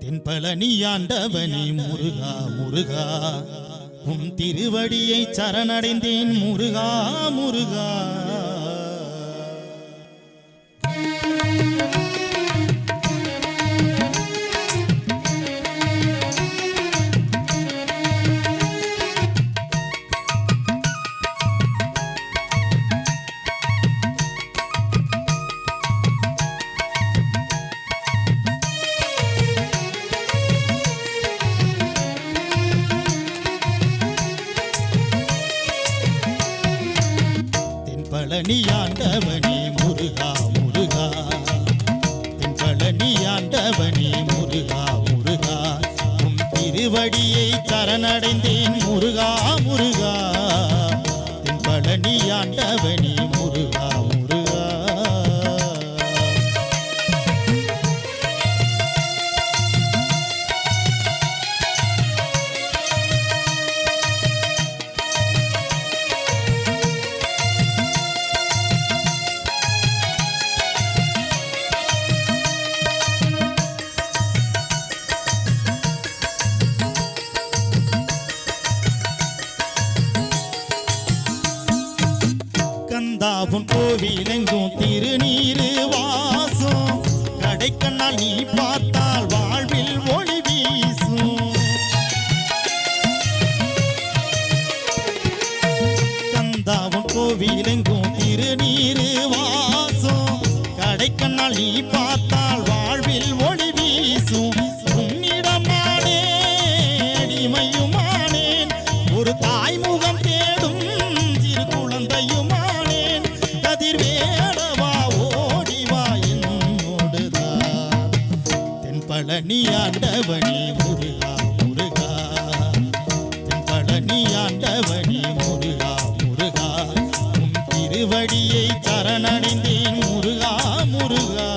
தென்பழனி ஆண்டவனே முருகா முருகா உன் திருவடியை சரணடைந்தேன் முருகா முருகா. தென்பழனி ஆண்டவனே முருகா முருகா தென்பழனி ஆண்டவனே முருகா முருகா உன் திருவடியை சரணடைந்தேன் முருகா முருகா. தென்பழனி ஆண்டவனே முருகா முருகா. கந்தாவும் கோவிலெங்கும் திருநீரு வாசம் கடைக்கண்ணால் நீ பார்த்தால் வாழ்வில் ஒளி வீசும். கந்தாவும் கோவிலெங்கும் திருநீரு வாசம் கடைக்கண்ணால் நீ பார்த்தால் வாழ்வில் ஒளி வீசும். உன்னிடமானே அடிமையுமானேன் ஒரு தாய்முகம் தேடும் சிறு குழந்தையுமானேன் கதிர்வேடவா ஓடிவா என்னோடுதான். தென்பழனி ஆண்டவனே முருகா முருகா தென்பழனி ஆண்டவனே முருகா முருகா உன் திருவடியை சரணடைந்தேன் முருகா முருகா.